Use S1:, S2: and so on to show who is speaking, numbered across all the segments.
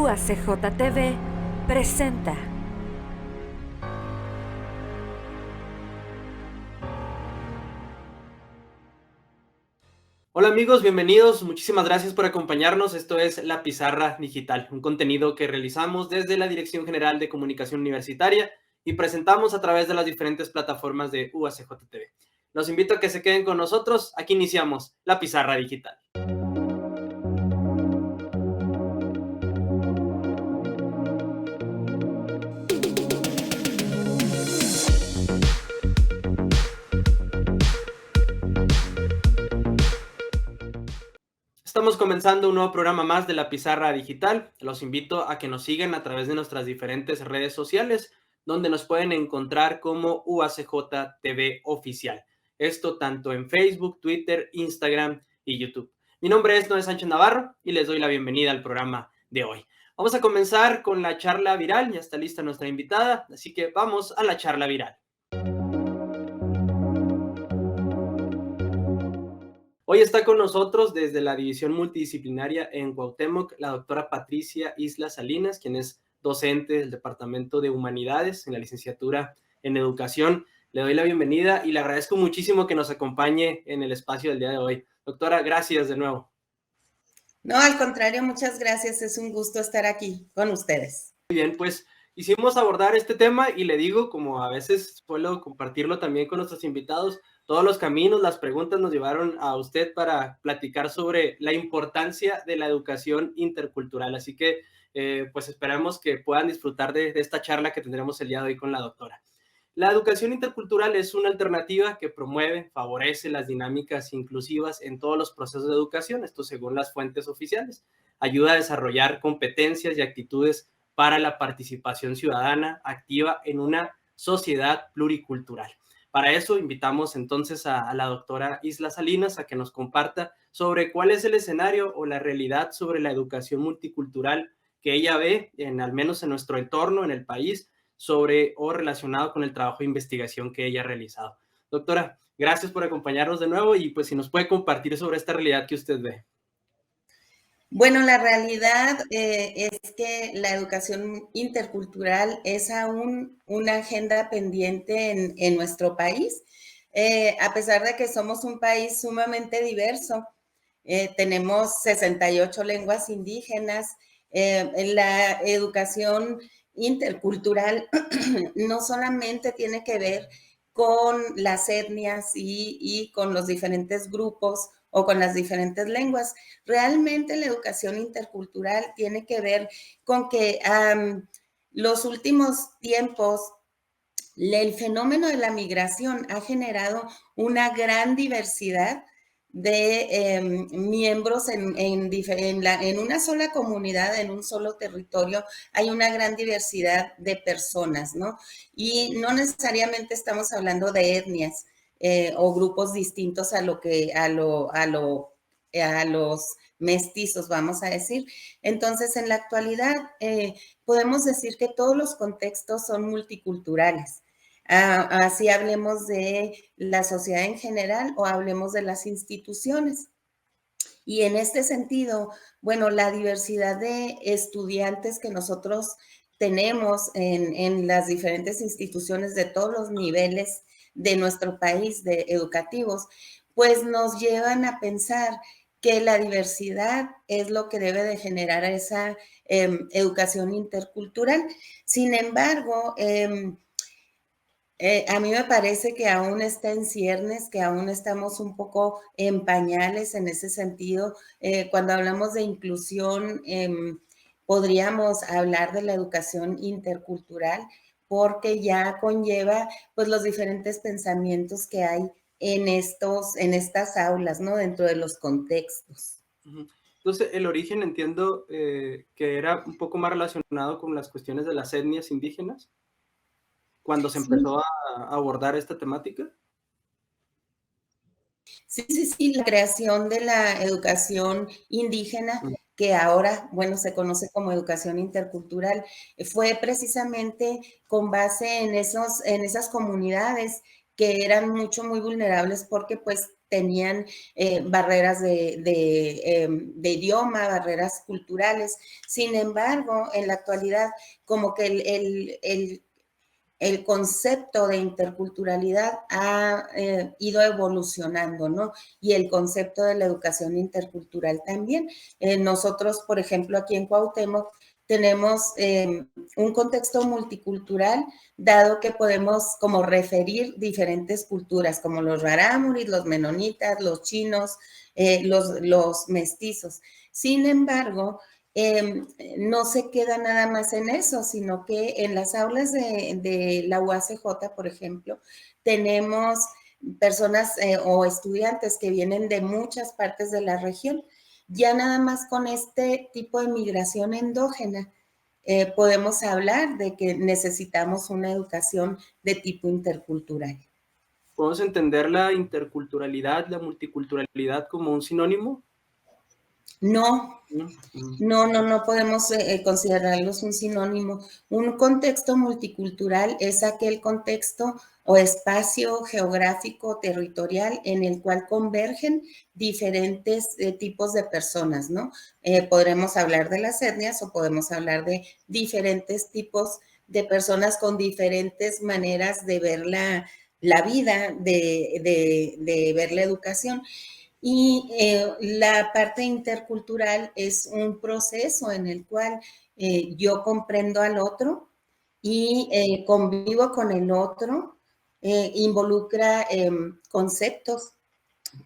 S1: UACJ-TV presenta.
S2: Hola amigos, bienvenidos. Muchísimas gracias por acompañarnos. Esto es La Pizarra Digital, un contenido que realizamos desde la Dirección General de Comunicación Universitaria y presentamos a través de las diferentes plataformas de UACJ-TV. Los invito a que se queden con nosotros. Aquí iniciamos La Pizarra Digital. Estamos comenzando un nuevo programa más de La Pizarra Digital. Los invito a que nos sigan a través de nuestras diferentes redes sociales, donde nos pueden encontrar como UACJ TV Oficial. Esto tanto en Facebook, Twitter, Instagram y YouTube. Mi nombre es Noé Sánchez Navarro y les doy la bienvenida al programa de hoy. Vamos a comenzar con la charla viral. Ya está lista nuestra invitada, así que vamos a la charla viral. Hoy está con nosotros desde la División Multidisciplinaria en Cuauhtémoc la doctora Patricia Islas Salinas, quien es docente del Departamento de Humanidades en la licenciatura en Educación. Le doy la bienvenida y le agradezco muchísimo que nos acompañe en el espacio del día de hoy. Doctora, gracias de nuevo.
S3: No, al contrario, muchas gracias. Es un gusto estar aquí con ustedes.
S2: Muy bien, pues hicimos abordar este tema y le digo, como a veces suelo compartirlo también con nuestros invitados, todos los caminos, las preguntas nos llevaron a usted para platicar sobre la importancia de la educación intercultural. Así que, pues esperamos que puedan disfrutar de esta charla que tendremos el día de hoy con la doctora. La educación intercultural es una alternativa que promueve, favorece las dinámicas inclusivas en todos los procesos de educación, esto según las fuentes oficiales. Ayuda a desarrollar competencias y actitudes para la participación ciudadana activa en una sociedad pluricultural. Para eso invitamos entonces a la doctora Islas Salinas a que nos comparta sobre cuál es el escenario o la realidad sobre la educación multicultural que ella ve, al menos en nuestro entorno, en el país, sobre o relacionado con el trabajo de investigación que ella ha realizado. Doctora, gracias por acompañarnos de nuevo y pues si nos puede compartir sobre esta realidad que usted ve.
S3: Bueno, la realidad es que la educación intercultural es aún una agenda pendiente en nuestro país. A pesar de que somos un país sumamente diverso, tenemos 68 lenguas indígenas, la educación intercultural no solamente tiene que ver con las etnias y con los diferentes grupos o con las diferentes lenguas. Realmente la educación intercultural tiene que ver con que los últimos tiempos el fenómeno de la migración ha generado una gran diversidad de miembros en una sola comunidad, en un solo territorio, hay una gran diversidad de personas, ¿no? Y no necesariamente estamos hablando de etnias o grupos distintos a los mestizos, vamos a decir. Entonces, en la actualidad, podemos decir que todos los contextos son multiculturales. Así hablemos de la sociedad en general o hablemos de las instituciones. Y en este sentido, bueno, la diversidad de estudiantes que nosotros tenemos en las diferentes instituciones de todos los niveles de nuestro país, de educativos, pues nos llevan a pensar que la diversidad es lo que debe de generar esa educación intercultural. Sin embargo, a mí me parece que aún está en ciernes, que aún estamos un poco en pañales en ese sentido. Cuando hablamos de inclusión, podríamos hablar de la educación intercultural porque ya conlleva pues los diferentes pensamientos que hay en estas aulas, ¿no? Dentro de los contextos.
S2: Entonces, el origen entiendo que era un poco más relacionado con las cuestiones de las etnias indígenas, cuando se empezó a abordar esta temática.
S3: Sí, la creación de la educación indígena, que ahora, bueno, se conoce como educación intercultural, fue precisamente con base en esas comunidades que eran muy vulnerables porque pues tenían barreras de idioma, barreras culturales. Sin embargo, en la actualidad, como que el concepto de interculturalidad ha ido evolucionando, ¿no? Y el concepto de la educación intercultural también. Nosotros, por ejemplo, aquí en Cuauhtémoc, tenemos un contexto multicultural, dado que podemos como referir diferentes culturas, como los rarámuris, los menonitas, los chinos, los mestizos. Sin embargo, no se queda nada más en eso, sino que en las aulas de la UACJ, por ejemplo, tenemos personas o estudiantes que vienen de muchas partes de la región. Ya nada más con este tipo de migración endógena, podemos hablar de que necesitamos una educación de tipo intercultural.
S2: ¿Podemos entender la interculturalidad, la multiculturalidad como un sinónimo?
S3: No,
S2: ¿No?
S3: no podemos considerarlos un sinónimo. Un contexto multicultural es aquel contexto o espacio geográfico territorial en el cual convergen diferentes tipos de personas, ¿no? Podremos hablar de las etnias o podemos hablar de diferentes tipos de personas con diferentes maneras de ver la vida, de ver la educación. Y la parte intercultural es un proceso en el cual yo comprendo al otro y convivo con el otro, involucra conceptos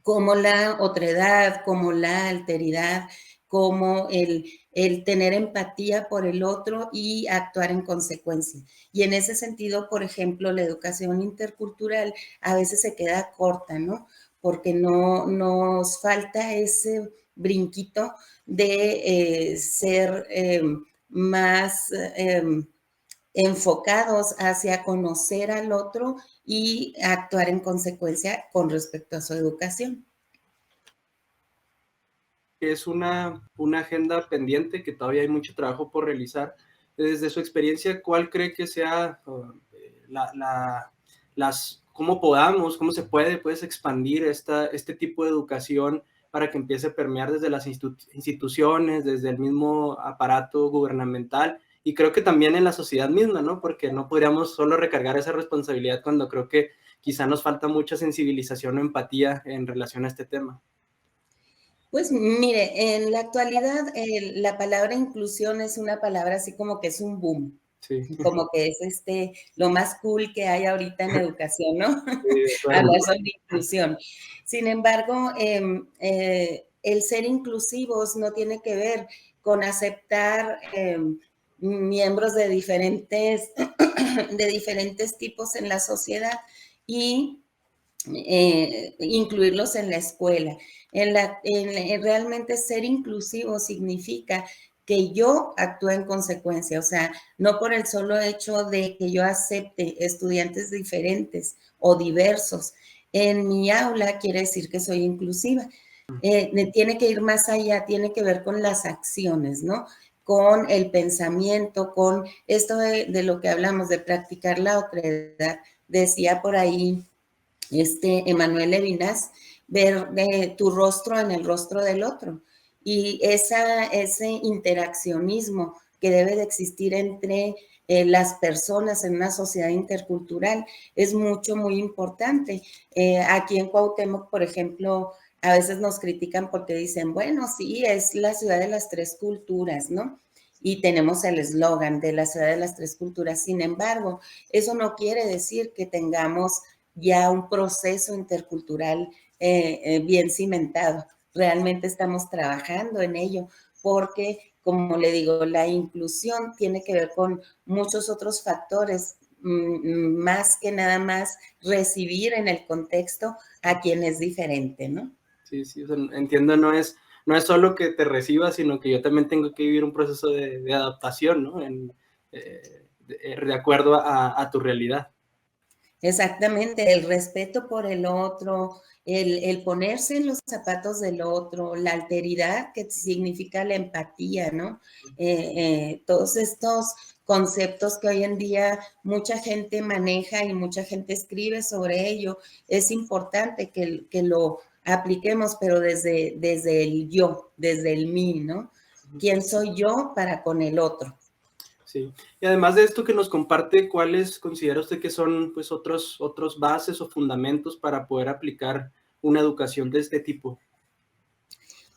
S3: como la otredad, como la alteridad, como el tener empatía por el otro y actuar en consecuencia. Y en ese sentido, por ejemplo, la educación intercultural a veces se queda corta, ¿no? Porque no nos falta ese brinquito de ser más enfocados hacia conocer al otro y actuar en consecuencia con respecto a su educación.
S2: Es una agenda pendiente que todavía hay mucho trabajo por realizar. Desde su experiencia, ¿cuál cree que sea cómo se puede pues, expandir este tipo de educación para que empiece a permear desde las instituciones, desde el mismo aparato gubernamental y creo que también en la sociedad misma, ¿no? Porque no podríamos solo recargar esa responsabilidad cuando creo que quizá nos falta mucha sensibilización o empatía en relación a este tema.
S3: Pues mire, en la actualidad la palabra inclusión es una palabra así como que es un boom,
S2: Sí.
S3: como que es lo más cool que hay ahorita en educación, ¿no?
S2: Sí,
S3: Hablar sobre inclusión. Sin embargo, el ser inclusivos no tiene que ver con aceptar miembros de diferentes tipos en la sociedad y incluirlos en la escuela. Realmente ser inclusivo significa que yo actúe en consecuencia, o sea, no por el solo hecho de que yo acepte estudiantes diferentes o diversos en mi aula, quiere decir que soy inclusiva. Tiene que ir más allá, tiene que ver con las acciones, ¿no? Con el pensamiento, con esto de lo que hablamos, de practicar la otredad. Decía por ahí Emmanuel Levinas, ver tu rostro en el rostro del otro. Y ese interaccionismo que debe de existir entre las personas en una sociedad intercultural es muy importante. Aquí en Cuauhtémoc, por ejemplo, a veces nos critican porque dicen, bueno, sí, es la ciudad de las tres culturas, ¿no? Y tenemos el eslogan de la ciudad de las tres culturas. Sin embargo, eso no quiere decir que tengamos ya un proceso intercultural bien cimentado. Realmente estamos trabajando en ello porque, como le digo, la inclusión tiene que ver con muchos otros factores, más que nada más recibir en el contexto a quien es diferente, ¿no?
S2: Sí, sí, o sea, entiendo, no es solo que te reciba, sino que yo también tengo que vivir un proceso de adaptación, ¿no? De acuerdo a tu realidad.
S3: Exactamente, el respeto por el otro, el ponerse en los zapatos del otro, la alteridad que significa la empatía, ¿no? Todos estos conceptos que hoy en día mucha gente maneja y mucha gente escribe sobre ello, es importante que apliquemos, pero desde el yo, desde el mí, ¿no? ¿Quién soy yo para con el otro?
S2: Sí, y además de esto que nos comparte, ¿cuáles considera usted que son pues otros bases o fundamentos para poder aplicar una educación de este tipo?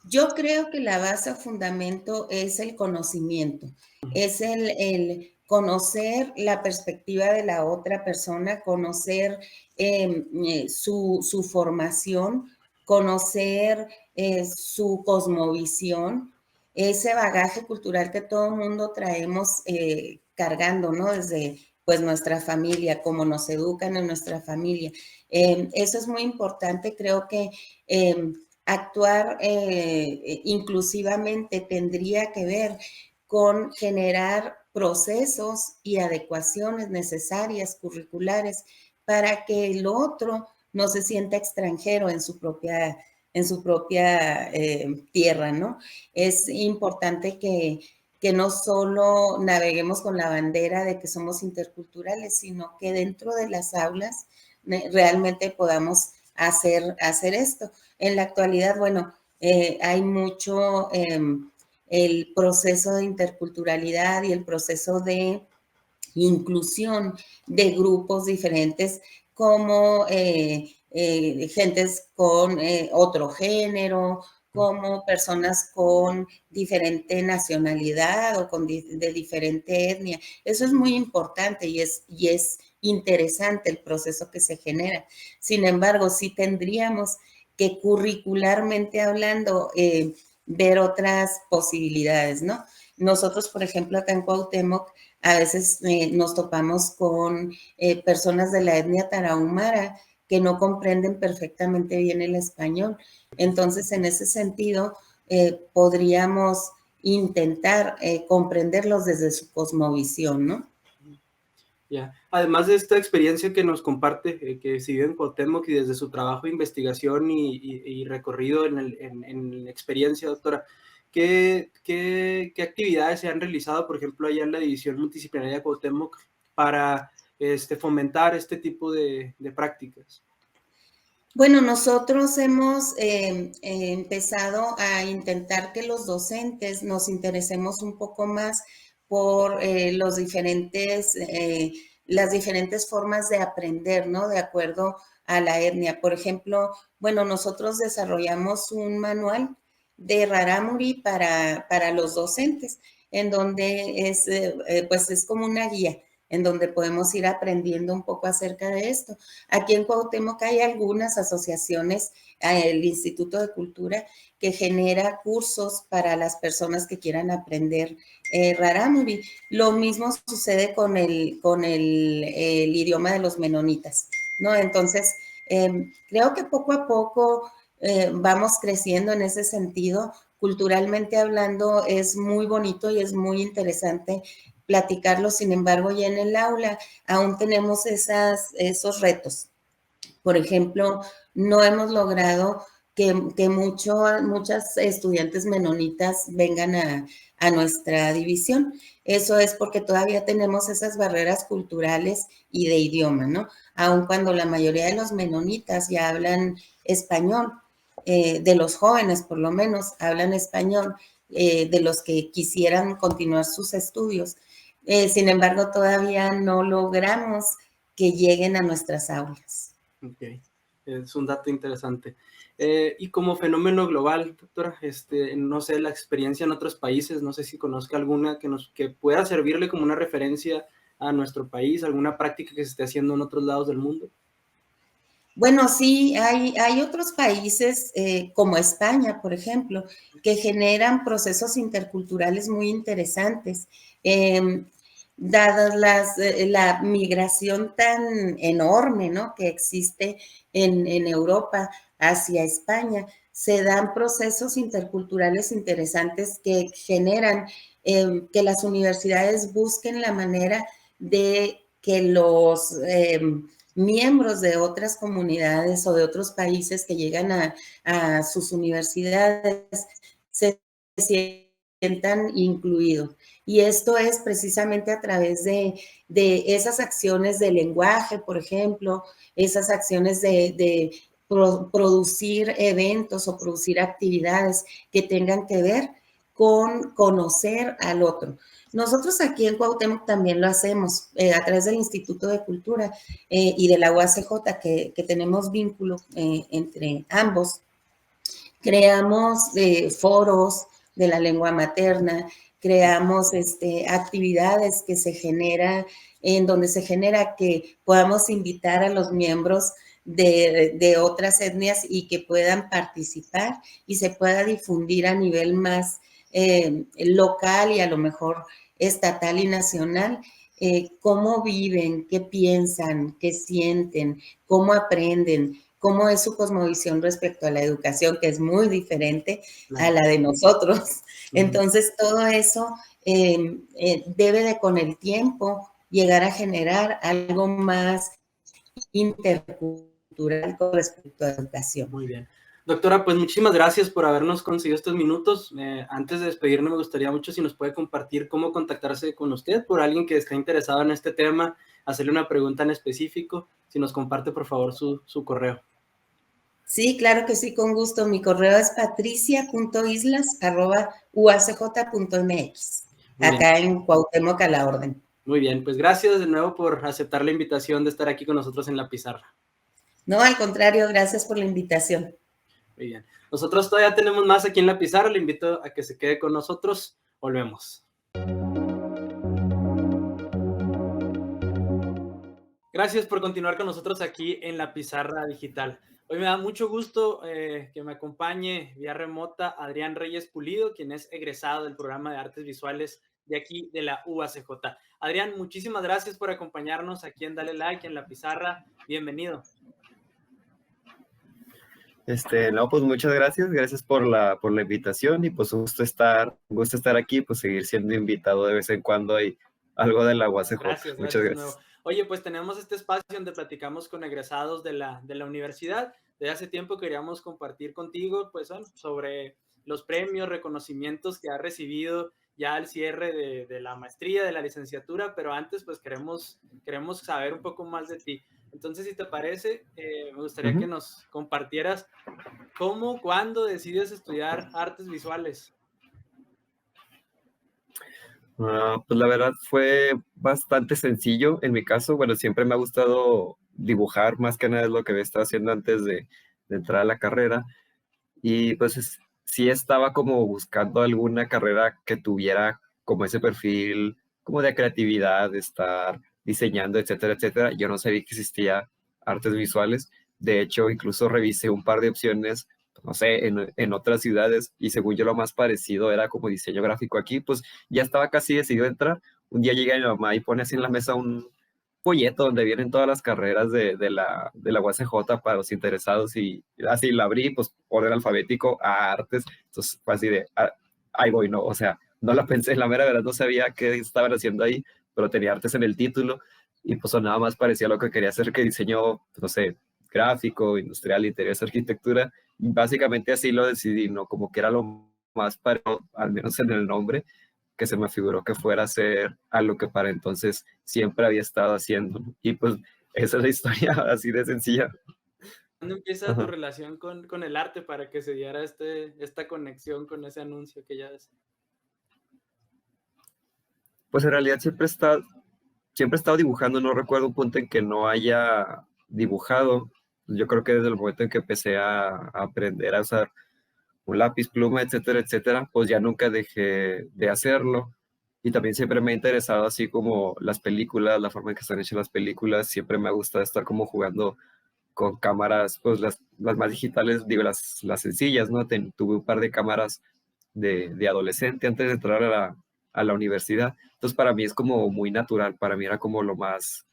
S3: Yo creo que la base o fundamento es el conocimiento, es el conocer la perspectiva de la otra persona, conocer su formación, conocer su cosmovisión, ese bagaje cultural que todo el mundo traemos cargando, ¿no? Desde pues nuestra familia, cómo nos educan en nuestra familia. Eso es muy importante, creo que actuar inclusivamente tendría que ver con generar procesos y adecuaciones necesarias, curriculares, para que el otro no se sienta extranjero en su propia tierra, ¿no? Es importante que no solo naveguemos con la bandera de que somos interculturales, sino que dentro de las aulas realmente podamos hacer esto. En la actualidad, bueno, hay mucho el proceso de interculturalidad y el proceso de inclusión de grupos diferentes como gentes con otro género, como personas con diferente nacionalidad o de diferente etnia. Eso es muy importante y es interesante el proceso que se genera. Sin embargo, sí tendríamos que curricularmente hablando, ver otras posibilidades, ¿no? Nosotros, por ejemplo, acá en Cuauhtémoc, a veces nos topamos con personas de la etnia tarahumara que no comprenden perfectamente bien el español. Entonces, en ese sentido, podríamos intentar comprenderlos desde su cosmovisión, ¿no?
S2: Ya. Además de esta experiencia que nos comparte, que se vive en Cuauhtémoc y desde su trabajo de investigación y recorrido en la experiencia, doctora, ¿qué actividades se han realizado, por ejemplo, allá en la División Multidisciplinaria de Cuauhtémoc para fomentar este tipo de prácticas?
S3: Bueno, nosotros hemos empezado a intentar que los docentes nos interesemos un poco más por las diferentes formas de aprender, ¿no? De acuerdo a la etnia. Por ejemplo, bueno, nosotros desarrollamos un manual de Rarámuri para los docentes, en donde pues es como una guía en donde podemos ir aprendiendo un poco acerca de esto. Aquí en Cuauhtémoc hay algunas asociaciones, el Instituto de Cultura, que genera cursos para las personas que quieran aprender Rarámuri. Lo mismo sucede con el idioma de los menonitas, ¿no? Entonces, creo que poco a poco vamos creciendo en ese sentido. Culturalmente hablando, es muy bonito y es muy interesante platicarlo. Sin embargo, ya en el aula aún tenemos esos retos. Por ejemplo, no hemos logrado que muchas estudiantes menonitas vengan a nuestra división. Eso es porque todavía tenemos esas barreras culturales y de idioma, ¿no? Aun cuando la mayoría de los menonitas ya hablan español, de los jóvenes por lo menos hablan español, de los que quisieran continuar sus estudios. Sin embargo, todavía no logramos que lleguen a nuestras aulas.
S2: Ok, es un dato interesante. Y como fenómeno global, doctora, no sé, la experiencia en otros países, no sé si conozca alguna que pueda servirle como una referencia a nuestro país, alguna práctica que se esté haciendo en otros lados del mundo.
S3: Bueno, sí, hay otros países como España, por ejemplo, que generan procesos interculturales muy interesantes. Dadas la migración tan enorme, ¿no? Que existe en Europa hacia España, se dan procesos interculturales interesantes que generan que las universidades busquen la manera de que los miembros de otras comunidades o de otros países que llegan a sus universidades se sientan incluidos. Y esto es precisamente a través de esas acciones de lenguaje, por ejemplo, esas acciones de producir eventos o producir actividades que tengan que ver con conocer al otro. Nosotros aquí en Cuauhtémoc también lo hacemos a través del Instituto de Cultura y de la UACJ, que tenemos vínculo entre ambos. Creamos foros de la lengua materna, creamos actividades que se genera, en donde se genera que podamos invitar a los miembros de otras etnias y que puedan participar y se pueda difundir a nivel más local y a lo mejor estatal y nacional, cómo viven, qué piensan, qué sienten, cómo aprenden, cómo es su cosmovisión respecto a la educación, que es muy diferente a la de nosotros. Entonces, todo eso debe de, con el tiempo, llegar a generar algo más intercultural con respecto a la educación.
S2: Muy bien. Doctora, pues muchísimas gracias por habernos conseguido estos minutos. Antes de despedirnos, me gustaría mucho si nos puede compartir cómo contactarse con usted por alguien que esté interesado en este tema, hacerle una pregunta en específico. Si nos comparte, por favor, su correo.
S3: Sí, claro que sí, con gusto. Mi correo es patricia.islas@uacj.mx. Acá en Cuauhtémoc a la orden.
S2: Muy bien, pues gracias de nuevo por aceptar la invitación de estar aquí con nosotros en La Pizarra.
S3: No, al contrario, gracias por la invitación.
S2: Muy bien. Nosotros todavía tenemos más aquí en La Pizarra. Le invito a que se quede con nosotros. Volvemos. Gracias por continuar con nosotros aquí en La Pizarra Digital. Hoy me da mucho gusto que me acompañe vía remota Adrián Reyes Pulido, quien es egresado del programa de Artes Visuales de aquí de la UACJ. Adrián, muchísimas gracias por acompañarnos aquí en Dale Like, en La Pizarra. Bienvenido.
S1: No, pues muchas gracias por la invitación y pues un gusto estar aquí, pues seguir siendo invitado de vez en cuando y algo de la UACJ.
S2: Gracias,
S1: muchas gracias.
S2: Oye, pues tenemos este espacio donde platicamos con egresados de la universidad. Desde hace tiempo queríamos compartir contigo, pues, sobre los premios, reconocimientos que ha recibido ya al cierre de la maestría, de la licenciatura, pero antes, pues, queremos saber un poco más de ti. Entonces, si te parece, me gustaría que nos compartieras cómo, cuándo decides estudiar artes visuales.
S1: Pues la verdad fue bastante sencillo en mi caso. Bueno, siempre me ha gustado dibujar, más que nada es lo que había estado haciendo antes de entrar a la carrera. Y pues sí estaba como buscando alguna carrera que tuviera como ese perfil como de creatividad, de estar diseñando, etcétera, etcétera. Yo no sabía que existía artes visuales. De hecho, incluso revisé un par de opciones, no sé, en otras ciudades, y según yo lo más parecido era como diseño gráfico aquí. Pues ya estaba casi decidido a entrar. Un día llega mi mamá y pone así en la mesa un folleto donde vienen todas las carreras de la UACJ para los interesados, y así la abrí, pues orden alfabético a artes. Entonces fue así de, ahí voy, ¿no? O sea, no la pensé, la mera verdad no sabía qué estaban haciendo ahí, pero tenía artes en el título y pues nada más parecía lo que quería hacer, que diseño, no sé, gráfico, industrial, interiores, arquitectura. Y básicamente así lo decidí, ¿no? Como que era lo más parecido, al menos en el nombre, que se me figuró que fuera a ser algo que para entonces siempre había estado haciendo. Y pues esa es la historia así de sencilla.
S2: ¿Cuándo empieza tu relación con el arte para que se diera esta conexión con ese anuncio que ya ves?
S1: Pues en realidad siempre he estado dibujando. No recuerdo un punto en que no haya dibujado. Yo creo que desde el momento en que empecé a aprender a usar un lápiz, pluma, etcétera, etcétera, pues ya nunca dejé de hacerlo. Y también siempre me ha interesado así como las películas, la forma en que están hechas las películas. Siempre me ha gustado estar como jugando con cámaras, pues las más digitales, digo, las sencillas, ¿no? Tuve un par de cámaras de adolescente antes de entrar a la universidad. Entonces para mí es como muy natural, para mí era como lo más,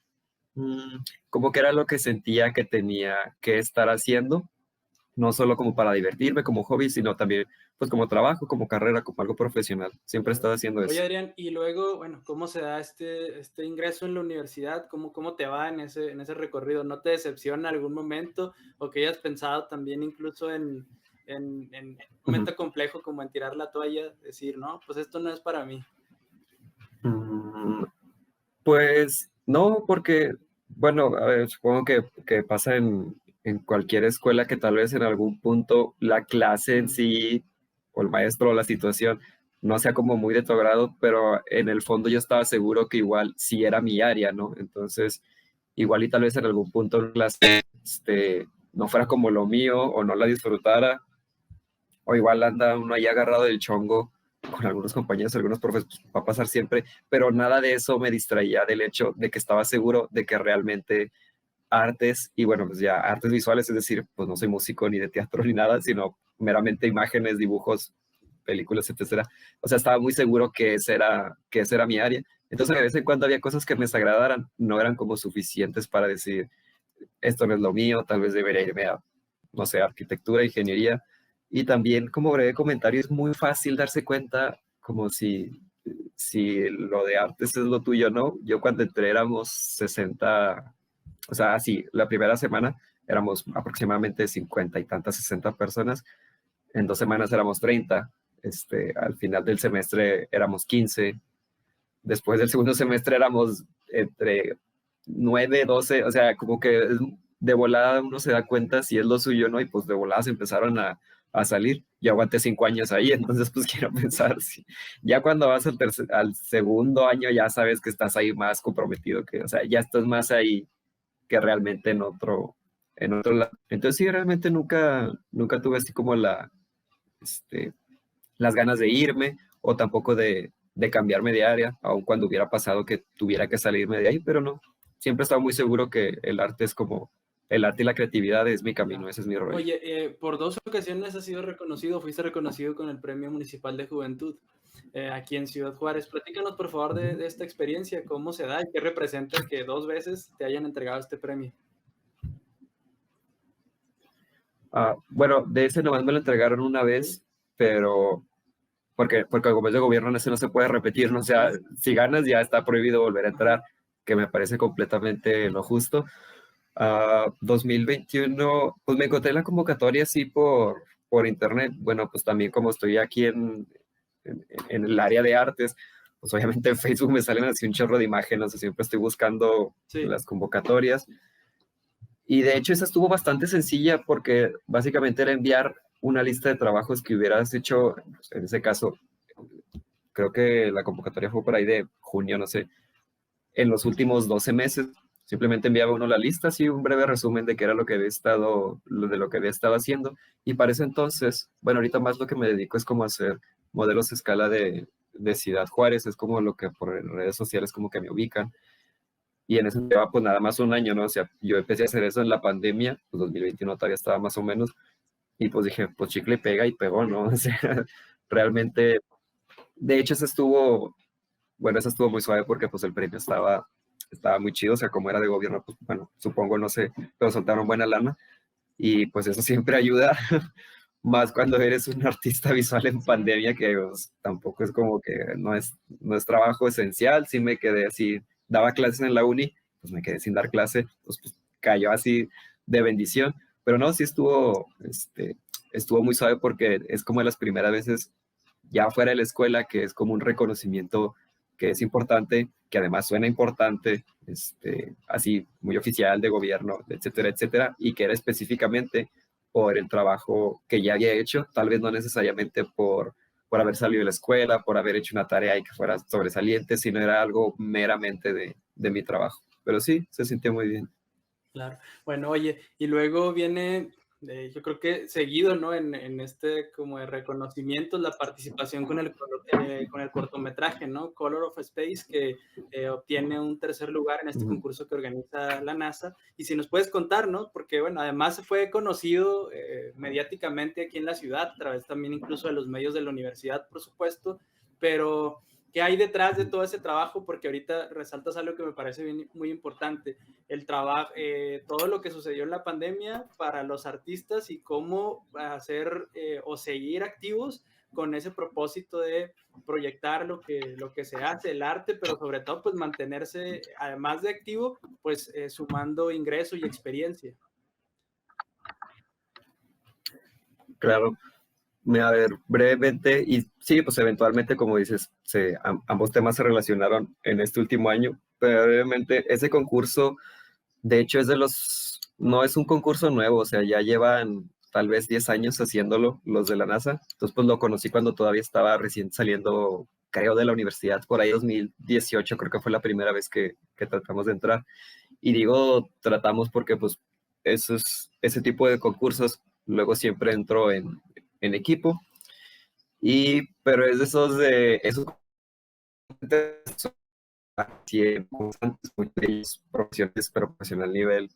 S1: como que era lo que sentía que tenía que estar haciendo, no solo como para divertirme, como hobby, sino también pues como trabajo, como carrera, como algo profesional. Siempre he estado haciendo eso.
S2: Oye, Adrián, y luego, bueno, ¿cómo se da este ingreso en la universidad? ¿Cómo te va en ese recorrido? ¿No te decepciona algún momento? ¿O que hayas pensado también incluso en un momento complejo como en tirar la toalla, decir, no, pues esto no es para mí?
S1: Pues no, porque, bueno, a ver, supongo que pasa en cualquier escuela que tal vez en algún punto la clase en sí, o el maestro o la situación, no sea como muy de tu agrado, pero en el fondo yo estaba seguro que igual sí era mi área, ¿no? Entonces, igual y tal vez en algún punto en clase no fuera como lo mío o no la disfrutara, o igual anda uno ahí agarrado del chongo con algunos compañeros, algunos profes, pues, va a pasar siempre, pero nada de eso me distraía del hecho de que estaba seguro de que realmente artes, y bueno, pues ya artes visuales, es decir, pues no soy músico ni de teatro ni nada, sino meramente imágenes, dibujos, películas, etcétera. O sea, estaba muy seguro que esa era mi área. Entonces, de vez en cuando había cosas que me desagradaran, no eran como suficientes para decir, esto no es lo mío, tal vez debería irme a, no sé, arquitectura, ingeniería. Y también, como breve comentario, es muy fácil darse cuenta como si lo de artes es lo tuyo, ¿no? Yo cuando entré éramos 60, o sea, sí, la primera semana éramos aproximadamente 50 y tantas, 60 personas. En 2 semanas éramos 30. Al final del semestre éramos 15. Después del segundo semestre éramos entre 9, 12. O sea, como que de volada uno se da cuenta si es lo suyo, ¿no? Y pues de volada se empezaron a salir. Yo aguanté 5 años ahí, entonces pues quiero pensar si ya cuando vas al segundo año ya sabes que estás ahí más comprometido, que, o sea, ya estás más ahí que realmente en otro lado. Entonces sí, realmente nunca tuve así como este, las ganas de irme o tampoco de cambiarme de área, aun cuando hubiera pasado que tuviera que salirme de ahí, pero no. Siempre he estado muy seguro que el arte es como, el arte y la creatividad es mi camino, ese es mi rollo.
S2: Oye, por 2 ocasiones has sido reconocido, fuiste reconocido con el Premio Municipal de Juventud aquí en Ciudad Juárez. Platícanos, por favor, de esta experiencia, cómo se da y qué representa que 2 veces te hayan entregado este premio.
S1: Bueno, de ese nomás me lo entregaron una vez, pero porque como es de gobierno, ese no se puede repetir, ¿no? O sea, si ganas ya está prohibido volver a entrar, que me parece completamente lo justo. 2021, pues me encontré la convocatoria así por internet. Bueno, pues también como estoy aquí en el área de artes, pues obviamente en Facebook me salen así un chorro de imágenes, o sea, siempre estoy buscando las convocatorias. Y de hecho esa estuvo bastante sencilla porque básicamente era enviar una lista de trabajos que hubieras hecho, pues, en ese caso, creo que la convocatoria fue por ahí de junio, no sé, en los últimos 12 meses. Simplemente enviaba uno la lista, así un breve resumen de qué era lo que había estado, de lo que había estado haciendo. Y para ese entonces, bueno, ahorita más lo que me dedico es como hacer modelos a escala de Ciudad Juárez, es como lo que por redes sociales como que me ubican. Y en eso lleva pues nada más un año, ¿no? O sea, yo empecé a hacer eso en la pandemia, pues 2021 todavía estaba más o menos, y pues dije, pues chicle pega y pegó, ¿no? O sea, realmente, de hecho, esa estuvo muy suave porque pues el premio estaba muy chido, o sea, como era de gobierno, pues bueno, supongo, no sé, pero soltaron buena lana, y pues eso siempre ayuda, más cuando eres un artista visual en pandemia, que pues, tampoco es como que no es trabajo esencial, sí me quedé así, daba clases en la uni, pues me quedé sin dar clase, pues cayó así de bendición, pero no, sí estuvo muy suave porque es como de las primeras veces ya fuera de la escuela que es como un reconocimiento que es importante, que además suena importante, así muy oficial de gobierno, etcétera, etcétera, y que era específicamente por el trabajo que ya había hecho, tal vez no necesariamente por haber salido de la escuela, por haber hecho una tarea y que fuera sobresaliente, sino era algo meramente de mi trabajo. Pero sí, se sintió muy bien.
S2: Claro. Bueno, oye, y luego viene, yo creo que seguido, ¿no? En este como de reconocimiento, la participación con el cortometraje, ¿no? Color of Space, que obtiene un 3er lugar en este concurso que organiza la NASA. Y si nos puedes contar, ¿no? Porque, bueno, además fue conocido mediáticamente aquí en la ciudad, a través también incluso de los medios de la universidad, por supuesto, pero ¿qué hay detrás de todo ese trabajo? Porque ahorita resaltas algo que me parece muy importante, el trabajo, todo lo que sucedió en la pandemia para los artistas y cómo hacer o seguir activos con ese propósito de proyectar lo que se hace, el arte, pero sobre todo pues mantenerse, además de activo, pues sumando ingreso y experiencia.
S1: Claro. A ver, brevemente, y sí, pues eventualmente, como dices, ambos temas se relacionaron en este último año, pero brevemente, ese concurso, de hecho, es de los no es un concurso nuevo, o sea, ya llevan tal vez 10 años haciéndolo los de la NASA. Entonces, pues lo conocí cuando todavía estaba recién saliendo, creo, de la universidad, por ahí 2018, creo que fue la primera vez que tratamos de entrar. Y digo tratamos porque pues ese tipo de concursos luego siempre entro en equipo, pero es de esos así, constantes, muy de ellos profesionales, pero profesional nivel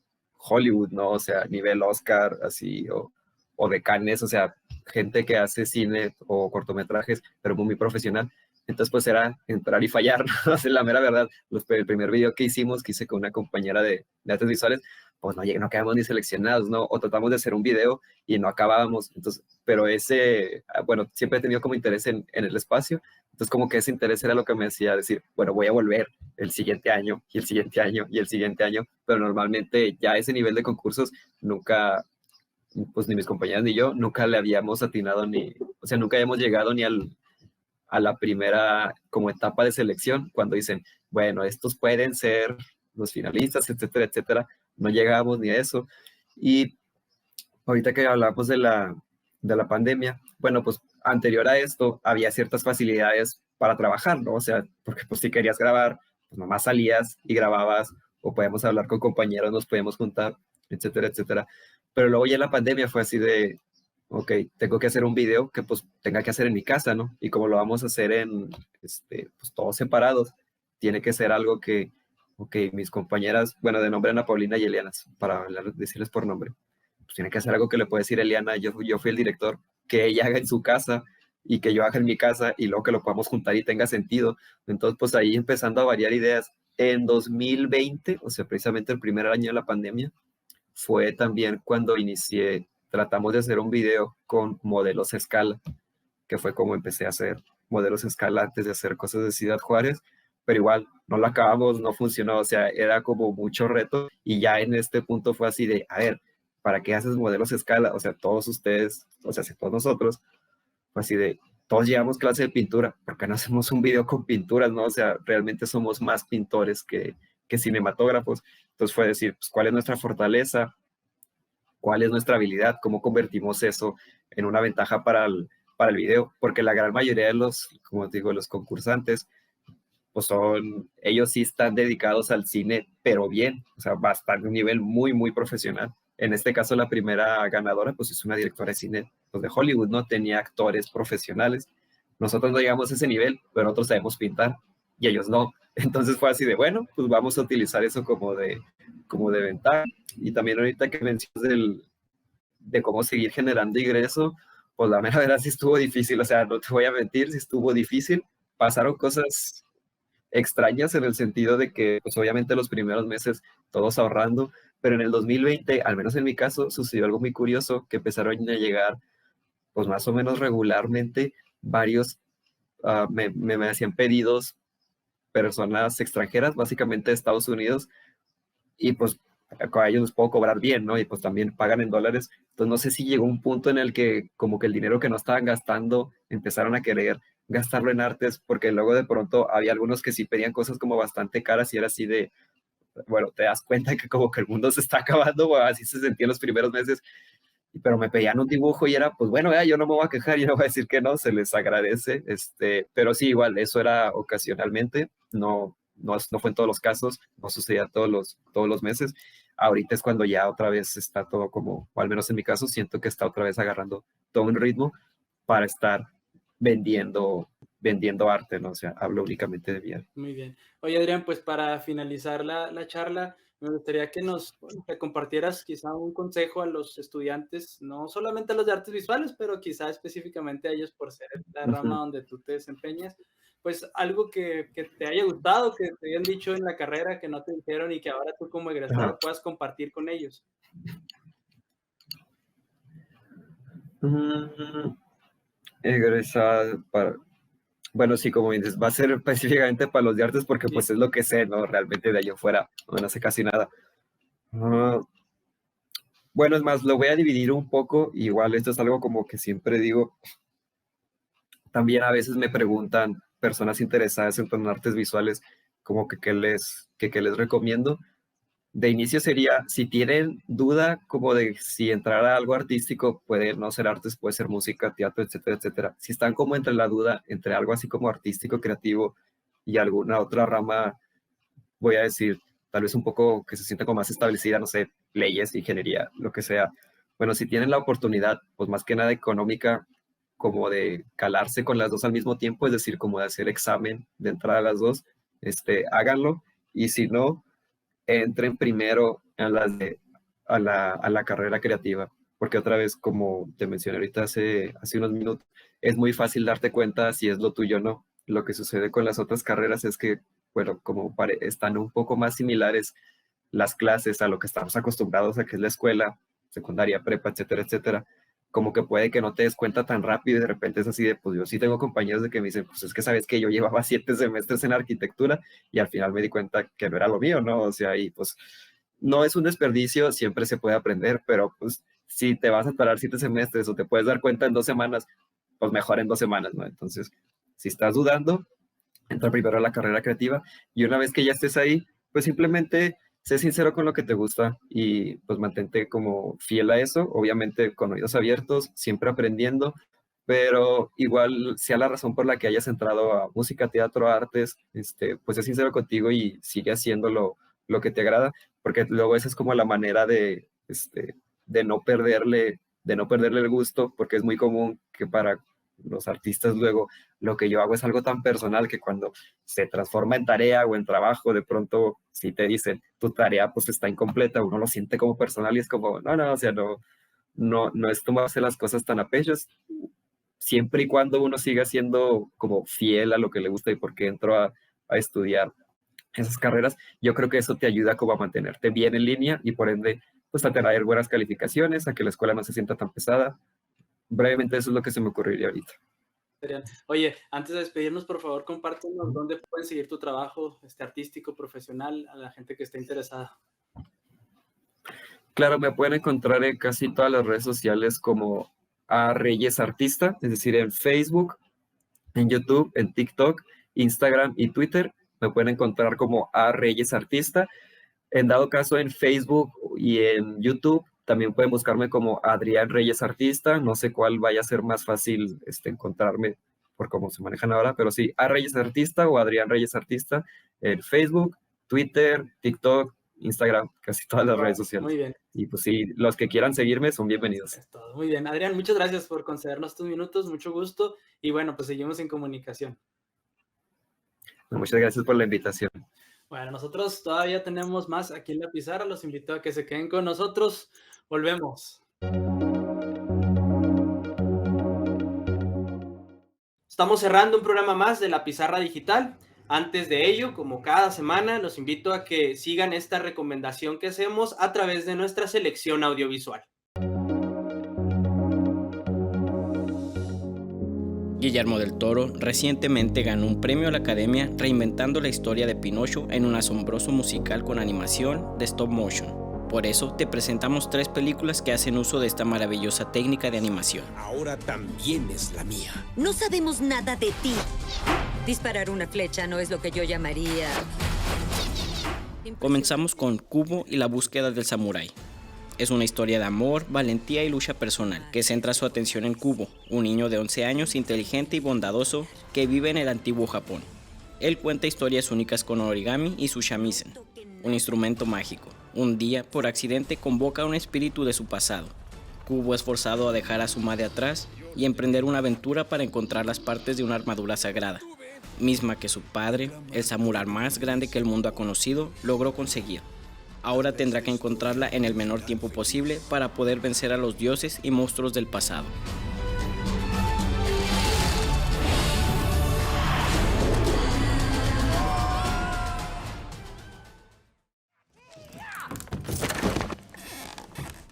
S1: Hollywood, ¿no? O sea, nivel Oscar, así, o de Cannes, o sea, gente que hace cine o cortometrajes, pero muy profesional. Entonces, pues era entrar y fallar, ¿no? O sea, la mera verdad, el primer video que hicimos, que hice con una compañera de artes visuales, pues no quedamos ni seleccionados, ¿no? O tratamos de hacer un video y no acabábamos. Entonces, pero bueno, siempre he tenido como interés en el espacio. Entonces, como que ese interés era lo que me hacía decir, bueno, voy a volver el siguiente año y el siguiente año y el siguiente año, pero normalmente ya ese nivel de concursos nunca, pues ni mis compañeras ni yo, nunca le habíamos atinado o sea, nunca habíamos llegado ni a la primera como etapa de selección, cuando dicen, bueno, estos pueden ser los finalistas, etcétera, etcétera. No llegábamos ni a eso. Y ahorita que hablamos de la pandemia, bueno, pues anterior a esto había ciertas facilidades para trabajar, ¿no? O sea, porque pues si querías grabar, pues nomás salías y grababas, o podíamos hablar con compañeros, nos podíamos juntar, etcétera, etcétera. Pero luego ya la pandemia fue así de, ok, tengo que hacer un video que pues tenga que hacer en mi casa, ¿no? Y como lo vamos a hacer pues todos separados, tiene que ser algo que, ok, mis compañeras, bueno, de nombre Ana Paulina y Eliana, para decirles por nombre, pues tiene que hacer algo que le puede decir Eliana, yo fui el director, que ella haga en su casa y que yo haga en mi casa y luego que lo podamos juntar y tenga sentido. Entonces, pues ahí empezando a variar ideas. En 2020, o sea, precisamente el primer año de la pandemia, fue también cuando tratamos de hacer un video con modelos a escala, que fue como empecé a hacer modelos a escala antes de hacer cosas de Ciudad Juárez, pero igual no lo acabamos, no funcionó, o sea, era como mucho reto y ya en este punto fue así de, a ver, ¿para qué haces modelos a escala? O sea, todos ustedes, o sea, si todos nosotros, fue así de, todos llevamos clase de pintura, ¿por qué no hacemos un video con pinturas, no? O sea, realmente somos más pintores que cinematógrafos. Entonces fue decir, pues, ¿cuál es nuestra fortaleza? ¿Cuál es nuestra habilidad? ¿Cómo convertimos eso en una ventaja para el video? Porque la gran mayoría de como te digo, los concursantes, pues ellos sí están dedicados al cine, pero bien, o sea, bastante, un nivel muy, muy profesional. En este caso, la primera ganadora, pues es una directora de cine pues, de Hollywood, ¿no? Tenía actores profesionales. Nosotros no llegamos a ese nivel, pero nosotros sabemos pintar y ellos no. Entonces fue así de, bueno, pues vamos a utilizar eso como de ventaja. Y también ahorita que mencionas de cómo seguir generando ingreso, pues la mera verdad sí estuvo difícil, o sea, no te voy a mentir, sí estuvo difícil. Pasaron cosas extrañas en el sentido de que, pues obviamente los primeros meses todos ahorrando, pero en el 2020, al menos en mi caso, sucedió algo muy curioso, que empezaron a llegar, pues más o menos regularmente, varios, me hacían pedidos personas extranjeras, básicamente de Estados Unidos, y pues a ellos les puedo cobrar bien, ¿no? Y pues también pagan en dólares. Entonces no sé si llegó un punto en el que como que el dinero que no estaban gastando empezaron a querer gastarlo en artes, porque luego de pronto había algunos que sí pedían cosas como bastante caras y era así de, bueno, te das cuenta que como que el mundo se está acabando, o así se sentía en los primeros meses, pero me pedían un dibujo y era, pues bueno, yo no me voy a quejar, yo no voy a decir que no, se les agradece, pero sí, igual, eso era ocasionalmente, no fue en todos los casos, no sucedía todos los meses. Ahorita es cuando ya otra vez está todo como, o al menos en mi caso, siento que está otra vez agarrando todo un ritmo para estar vendiendo arte, ¿no? O sea, hablo únicamente de bien.
S2: Muy bien. Oye, Adrián, pues para finalizar la charla, me gustaría que que compartieras quizá un consejo a los estudiantes, no solamente a los de artes visuales, pero quizá específicamente a ellos por ser la rama donde tú te desempeñas, pues algo que te haya gustado, que te hayan dicho en la carrera, que no te dijeron y que ahora tú como egresado
S1: Ajá.
S2: puedas compartir con ellos.
S1: Egresada bueno, sí, como dices, va a ser específicamente para los de artes porque
S2: Sí.
S1: pues es lo que sé, ¿no? Realmente de ahí afuera no sé casi nada. Ah, bueno, es más, lo voy a dividir un poco, igual esto es algo como que siempre digo, también a veces me preguntan personas interesadas en artes visuales como que qué les recomiendo. de inicio sería, si tienen duda como de si entrar a algo artístico, puede no ser artes, puede ser música, teatro, etcétera, etcétera. Si están como entre la duda, entre algo así como artístico, creativo y alguna otra rama, voy a decir, tal vez un poco que se sienta como más establecida, no sé, leyes, ingeniería, lo que sea. Bueno, si tienen la oportunidad, pues más que nada económica, como de calarse con las dos al mismo tiempo, es decir, como de hacer examen de entrada a las dos, háganlo. Y si no, entren primero a la carrera creativa, porque otra vez, como te mencioné ahorita hace unos minutos, es muy fácil darte cuenta si es lo tuyo o no. Lo que sucede con las otras carreras es que, bueno, como están un poco más similares las clases a lo que estamos acostumbrados a que es la escuela, secundaria, prepa, etcétera, etcétera, como que puede que no te des cuenta tan rápido y de repente es así de, pues yo sí tengo compañeros de que me dicen, pues es que sabes que yo llevaba 7 semestres en arquitectura y al final me di cuenta que no era lo mío, ¿no? O sea, y pues no es un desperdicio, siempre se puede aprender, pero pues si te vas a esperar 7 semestres o te puedes dar cuenta en 2 semanas, pues mejor en 2 semanas, ¿no? Entonces, si estás dudando, entra primero a la carrera creativa y una vez que ya estés ahí, pues simplemente sé sincero con lo que te gusta y pues mantente como fiel a eso, obviamente con oídos abiertos, siempre aprendiendo, pero igual sea la razón por la que hayas entrado a música, teatro, artes, pues sé sincero contigo y sigue haciendo lo que te agrada, porque luego esa es como la manera de no perderle el gusto, porque es muy común que para los artistas luego lo que yo hago es algo tan personal que cuando se transforma en tarea o en trabajo, de pronto si te dicen tu tarea pues está incompleta, uno lo siente como personal y es como, no, o sea, no es tomarse las cosas tan a pecho, siempre y cuando uno siga siendo como fiel a lo que le gusta y porque entró a estudiar esas carreras, yo creo que eso te ayuda como a mantenerte bien en línea y por ende pues a tener buenas calificaciones, a que la escuela no se sienta tan pesada. Brevemente eso es lo que se me ocurriría ahorita.
S2: Oye, antes de despedirnos, por favor, compártenos dónde pueden seguir tu trabajo artístico, profesional, a la gente que esté interesada.
S1: Claro, me pueden encontrar en casi todas las redes sociales como a Reyes Artista, es decir, en Facebook, en YouTube, en TikTok, Instagram y Twitter. Me pueden encontrar como a Reyes Artista. En dado caso, en Facebook y en YouTube, también pueden buscarme como Adrián Reyes Artista. No sé cuál vaya a ser más fácil encontrarme por cómo se manejan ahora, pero sí, a Reyes Artista o Adrián Reyes Artista en Facebook, Twitter, TikTok, Instagram, casi todas las redes sociales.
S2: Muy bien.
S1: Y pues sí, los que quieran seguirme son bienvenidos.
S2: Es todo. Muy bien. Adrián, muchas gracias por concedernos tus minutos, mucho gusto. Y bueno, pues seguimos en comunicación.
S1: Muchas gracias por la invitación.
S2: Bueno, nosotros todavía tenemos más aquí en la pizarra. Los invito a que se queden con nosotros. Volvemos. Estamos cerrando un programa más de la pizarra digital. Antes de ello, como cada semana, los invito a que sigan esta recomendación que hacemos a través de nuestra selección audiovisual.
S4: Guillermo del Toro recientemente ganó un premio a la Academia reinventando la historia de Pinocho en un asombroso musical con animación de stop motion. Por eso te presentamos 3 películas que hacen uso de esta maravillosa técnica de animación.
S5: Ahora también es la mía.
S6: No sabemos nada de ti. Disparar una flecha no es lo que yo llamaría...
S4: Comenzamos con Kubo y la búsqueda del samurái. Es una historia de amor, valentía y lucha personal que centra su atención en Kubo, un niño de 11 años inteligente y bondadoso que vive en el antiguo Japón. Él cuenta historias únicas con origami y su shamisen, un instrumento mágico. Un día, por accidente, convoca a un espíritu de su pasado. Kubo es forzado a dejar a su madre atrás y emprender una aventura para encontrar las partes de una armadura sagrada, misma que su padre, el samurái más grande que el mundo ha conocido, logró conseguir. Ahora tendrá que encontrarla en el menor tiempo posible para poder vencer a los dioses y monstruos del pasado.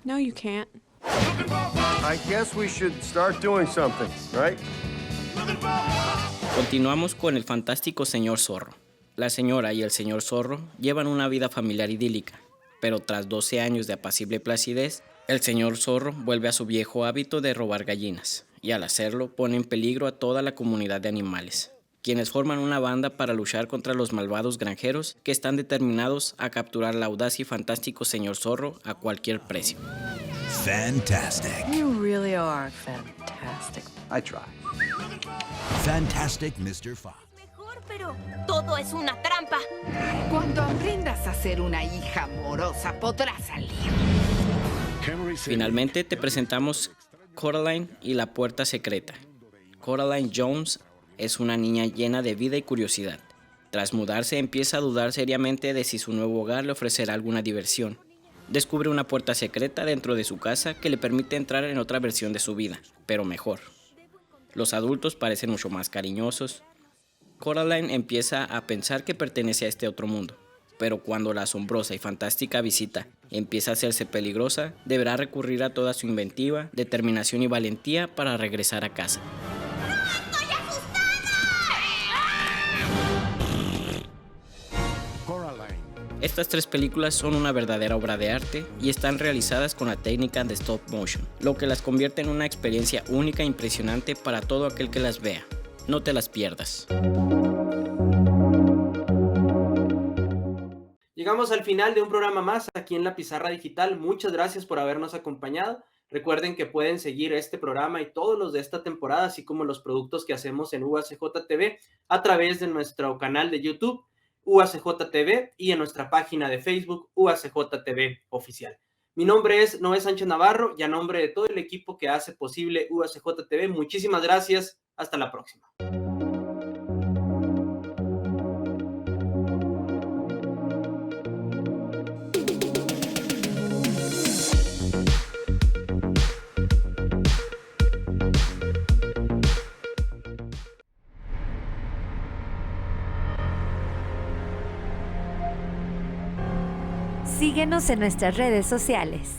S7: No, you can't.
S8: I guess we should start doing something, right?
S4: Continuamos con el fantástico señor Zorro. La señora y el señor Zorro llevan una vida familiar idílica, pero tras 12 años de apacible placidez, el señor Zorro vuelve a su viejo hábito de robar gallinas, y al hacerlo pone en peligro a toda la comunidad de animales. quienes forman una banda para luchar contra los malvados granjeros que están determinados a capturar al audaz y fantástico señor zorro a cualquier precio.
S7: Fantastic.
S9: You really are fantastic.
S8: I try.
S7: Fantastic Mr. Fox.
S10: Mejor, pero todo es una trampa.
S9: Cuando aprendas a ser una hija amorosa, podrás salir.
S4: Finalmente te presentamos Coraline y la puerta secreta. Coraline Jones es una niña llena de vida y curiosidad. Tras mudarse, empieza a dudar seriamente de si su nuevo hogar le ofrecerá alguna diversión. Descubre una puerta secreta dentro de su casa que le permite entrar en otra versión de su vida, pero mejor. Los adultos parecen mucho más cariñosos. Coraline empieza a pensar que pertenece a este otro mundo, pero cuando la asombrosa y fantástica visita empieza a hacerse peligrosa, deberá recurrir a toda su inventiva, determinación y valentía para regresar a casa. Estas 3 películas son una verdadera obra de arte y están realizadas con la técnica de stop motion, lo que las convierte en una experiencia única e impresionante para todo aquel que las vea. No te las pierdas.
S2: Llegamos al final de un programa más aquí en La Pizarra Digital. Muchas gracias por habernos acompañado. Recuerden que pueden seguir este programa y todos los de esta temporada, así como los productos que hacemos en UACJ TV a través de nuestro canal de YouTube UACJ TV y en nuestra página de Facebook UACJ TV Oficial. Mi nombre es Noé Sánchez Navarro y a nombre de todo el equipo que hace posible UACJ TV, muchísimas gracias. Hasta la próxima.
S11: Síguenos en nuestras redes sociales.